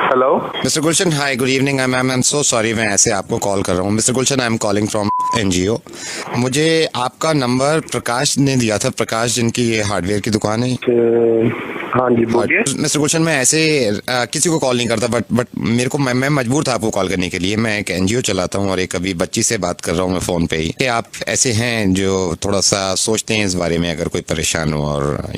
Hello mister Gulshan, hi, good evening. I am so sorry, मैं ऐसे आपको call कर रहा हूँ। Mister Gulshan, I am calling from NGO. मुझे आपका नंबर प्रकाश ने दिया था, प्रकाश जिनकी ये हार्डवेयर की दुकान है। हाँ जी, बोलिए। मिस्टर गुलशन, मैं ऐसे किसी को कॉल नहीं करता, बट मेरे को मैं मजबूर था आपको कॉल करने के लिए। मैं एक एनजीओ चलाता हूँ और एक अभी बच्ची से बात कर रहा हूँ मैं फ़ोन पे ही कि आप ऐसे हैं जो थोड़ा सा सोचते हैं इस बारे में, अगर कोई परेशान हो। और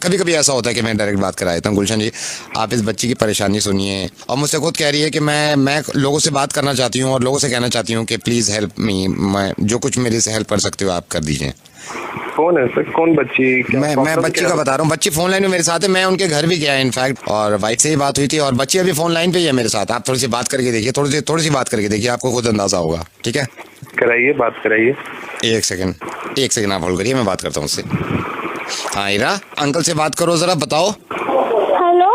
कभी कभी ऐसा होता है कि मैं डायरेक्ट बात करा देता हूँ। गुलशन जी, आप इस बच्ची की परेशानी सुनिए। और मुझसे खुद कह रही है कि मैं लोगों से बात करना चाहती हूँ और लोगों से कहना चाहती हूँ कि प्लीज़ हेल्प मी। मैं जो कुछ मेरे से हेल्प कर सकते हो आप कर दीजिए। कौन है सर? कौन बच्ची? मैं बच्ची का बता रहा हूँ। बच्ची फोन लाइन में मेरे साथ है, मैं उनके घर भी गया इनफैक्ट, और वाइफ से ही बात हुई थी और बच्ची अभी फोन लाइन पे ही है मेरे साथ। आप थोड़ी सी बात करके देखिए, थोड़ी सी बात करके देखिए, आपको खुद अंदाजा होगा। ठीक है, कराइए, बात कराइए। एक सेकंड आप होल्ड करिए, मैं बात करता हूँ उससे। हाँ हीरा, अंकल से बात करो जरा, बताओ। Hello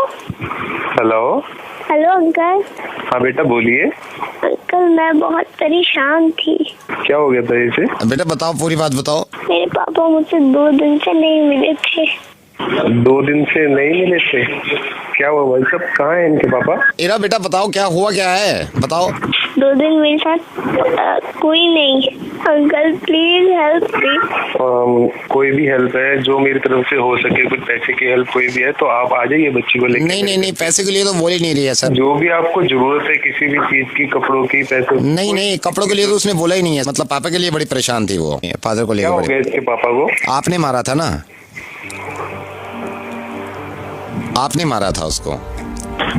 hello hello uncle. हाँ बेटा, बोलिए। अंकल, मैं बहुत परेशान थी। क्या हो गया था इसे? बेटा बताओ, पूरी बात बताओ। मेरे पापा मुझसे 2 दिन से नहीं मिले थे। 2 दिन से नहीं मिले थे? क्या हुआ भाई साहब, कहाँ है इनके पापा? हीरा बेटा बताओ, क्या हुआ, क्या है बताओ। 2 दिन मेरे साथ कोई नहीं। Uncle please help me. कोई भी हेल्प है जो मेरी तरफ से हो सके, कुछ पैसे की हेल्प कोई भी है तो आप आ जाइए बच्ची को लेकर। नहीं, पैसे के लिए तो बोल ही नहीं रही है सर। जो भी आपको जरूरत है किसी भी चीज की, कपड़ों की, पैसे। नहीं, कपड़ों के लिए तो उसने बोला ही नहीं है। मतलब पापा के लिए बड़ी परेशान थी वो, फादर को क्या हो लेकर। गया इसके पापा को? आपने मारा था ना, आपने मारा था उसको।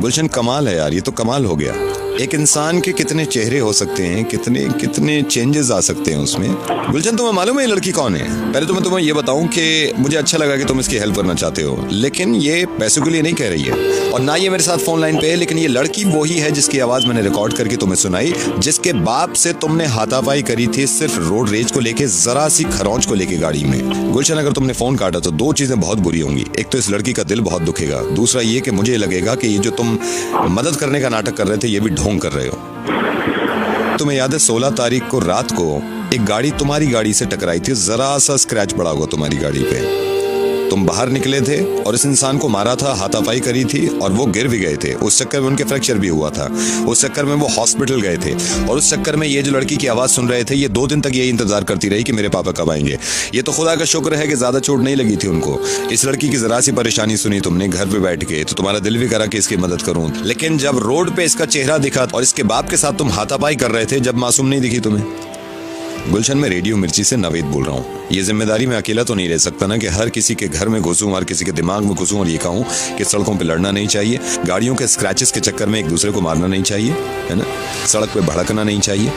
गुलशन, कमाल है यार, ये तो कमाल हो गया। एक इंसान के कितने चेहरे हो सकते हैं, कितने कितने चेंजेस आ सकते हैं उसमें। गुलशन, तुम्हें मालूम है ये लड़की कौन है? पहले तो मैं तुम्हें ये बताऊं कि मुझे अच्छा लगा कि तुम इसकी हेल्प करना चाहते हो, लेकिन ये पैसों के लिए नहीं कह रही है और ना ये मेरे साथ फोन लाइन पे है। लेकिन ये लड़की वही है जिसकी आवाज मैंने रिकॉर्ड करके तुम्हें सुनाई, जिसके बाप से तुमने हाथापाई करी थी सिर्फ रोड रेज को लेके, जरा सी खरौंच को लेके गाड़ी में। गुलशन, अगर तुमने फोन काटा तो 2 चीजें बहुत बुरी होंगी। एक तो इस लड़की का दिल बहुत दुखेगा, दूसरा ये कि मुझे लगेगा कि ये जो तुम मदद करने का नाटक कर रहे थे ये भी ढोंग कर रहे हो। तुम्हें याद है 16 तारीख को रात को एक गाड़ी तुम्हारी गाड़ी से टकराई थी, जरा सा स्क्रैच पड़ा हुआ तुम्हारी गाड़ी पे। तुम बाहर निकले थे और इस इंसान को मारा था, हाथापाई करी थी और वो गिर भी गए थे। उस चक्कर में उनके फ्रैक्चर भी हुआ था, उस चक्कर में वो हॉस्पिटल गए थे और उस चक्कर में ये जो लड़की की आवाज सुन रहे थे ये 2 दिन तक यही इंतजार करती रही कि मेरे पापा कब आएंगे। ये तो खुदा का शुक्र है कि ज्यादा चोट नहीं लगी थी उनको। इस लड़की की जरा सी परेशानी सुनी तुमने घर पे बैठ के तो तुम्हारा दिल भी करा कि इसकी मदद करूं, लेकिन जब रोड पे इसका चेहरा दिखा और इसके बाप के साथ तुम हाथापाई कर रहे थे, जब मासूम नहीं दिखी तुम्हें। गुलशन, मैं रेडियो मिर्ची से नवेद बोल रहा हूँ। ये जिम्मेदारी मैं अकेला तो नहीं रह सकता ना कि हर किसी के घर में घुसूं, हर किसी के दिमाग में घुसूं और ये कहूँ कि सड़कों पे लड़ना नहीं चाहिए, गाड़ियों के स्क्रैचेस के चक्कर में एक दूसरे को मारना नहीं चाहिए, है ना, सड़क पे भड़कना नहीं चाहिए।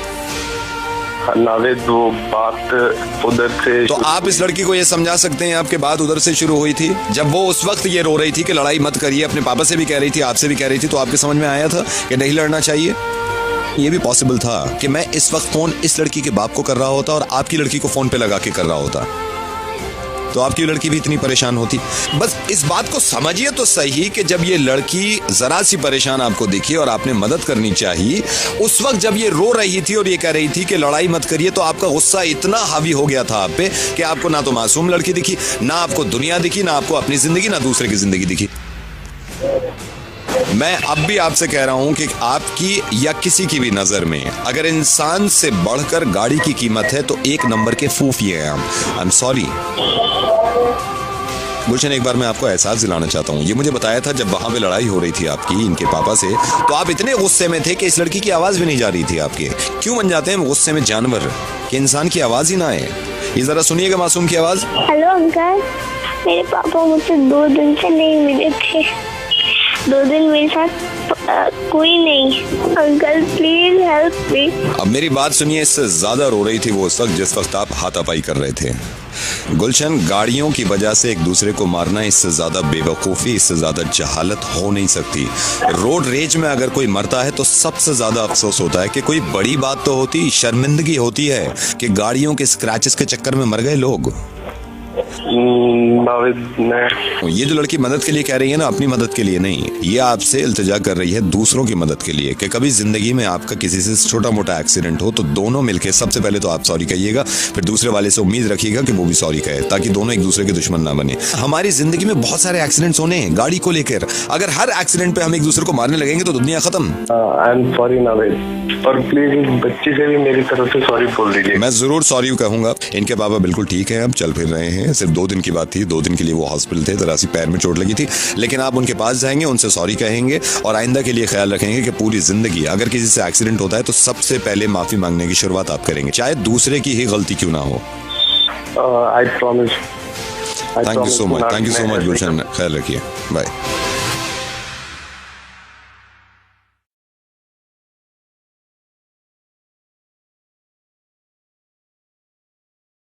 नावेद, वो बात उधर से तो आप इस लड़की को ये समझा सकते हैं आपके बात उधर से शुरू हुई थी, जब वो उस वक्त ये रो रही थी कि लड़ाई मत करिए, अपने पापा से भी कह रही थी, आपसे भी कह रही थी, तो आपके समझ में आया था कि नहीं लड़ना चाहिए। ये भी पॉसिबल था कि मैं इस वक्त फोन इस लड़की के बाप को कर रहा होता और आपकी लड़की को फोन पे लगा के कर रहा होता, तो आपकी लड़की भी इतनी परेशान होती। बस इस बात को समझिए तो सही कि जब ये लड़की जरा सी परेशान आपको दिखी और आपने मदद करनी चाहिए, उस वक्त जब ये रो रही थी और ये कह रही थी कि लड़ाई मत करिए, तो आपका गुस्सा इतना हावी हो गया था आप पे कि आपको ना तो मासूम लड़की दिखी, ना आपको दुनिया दिखी, ना आपको अपनी जिंदगी, ना दूसरे की जिंदगी दिखी। मैं अब भी आपसे कह रहा हूं कि आपकी या किसी की भी नजर में अगर इंसान से बढ़कर गाड़ी की कीमत है तो 1 नंबर के फूफी हैं आई एम सॉरी। गुलशन, एक बार मैं आपको एहसास दिलाना चाहता हूँ, ये मुझे बताया था जब वहां पे लड़ाई हो रही थी आपकी इनके पापा से, तो आप इतने गुस्से में थे कि इस लड़की की आवाज भी नहीं जा रही थी आपके। क्यों बन जाते हैं गुस्से में जानवर कि इंसान की आवाज ही ना आए? ये जरा सुनिएगा मासूम की आवाज। हेलो अंकल, मेरे पापा मुझसे 2 दिन से नहीं मिले थे। 2 दिन मेरे साथ कोई नहीं। Uncle please help me. अब मेरी बात सुनिए, इससे ज्यादा रो रही थी वो उस वक्त जिस वक्त आप हाथापाई कर रहे थे। गुलशन, गाड़ियों की वजह से एक दूसरे को मारना, इससे ज्यादा बेवकूफी, इससे ज्यादा जहालत हो नहीं सकती। रोड रेज में अगर कोई मरता है तो सबसे ज्यादा अफसोस होता है कि कोई बड़ी बात तो होती, शर्मिंदगी होती है कि गाड़ियों के स्क्रैचेस के चक्कर में मर गए लोग। नाविद मैं। ये जो लड़की मदद के लिए कह रही है ना, अपनी मदद के लिए नहीं, ये आपसे इल्तिजा कर रही है दूसरों की मदद के लिए कि कभी जिंदगी में आपका किसी से छोटा मोटा एक्सीडेंट हो तो दोनों मिलके सबसे पहले तो आप सॉरी कहिएगा, फिर दूसरे वाले से उम्मीद रखिएगा कि वो भी सॉरी कहे, ताकि दोनों एक दूसरे के दुश्मन ना बने। हमारी जिंदगी में बहुत सारे एक्सीडेंट्स होने हैं गाड़ी को लेकर, अगर हर एक्सीडेंट पे हम एक दूसरे को मारने लगेंगे तो दुनिया खत्म। आई एम सॉरी नाविद, और प्लीज इस बच्ची से भी मेरी तरफ से सॉरी बोल दीजिए। मैं जरूर सॉरी कहूंगा। इनके बाबा बिल्कुल ठीक है, अब चल फिर रहे हैं, सिर्फ 2 दिन की बात थी, 2 दिन के लिए वो हॉस्पिटल थे, जरा सी पैर में चोट लगी थी, लेकिन आप उनके पास जाएंगे, उनसे सॉरी कहेंगे और आइंदा के लिए ख्याल रखेंगे कि पूरी जिंदगी अगर किसी से एक्सीडेंट होता है तो सबसे पहले माफी मांगने की शुरुआत आप करेंगे, चाहे दूसरे की ही गलती क्यों ना हो। I promise. Thank you so much Gulshan, ख्याल रखिए, बाय।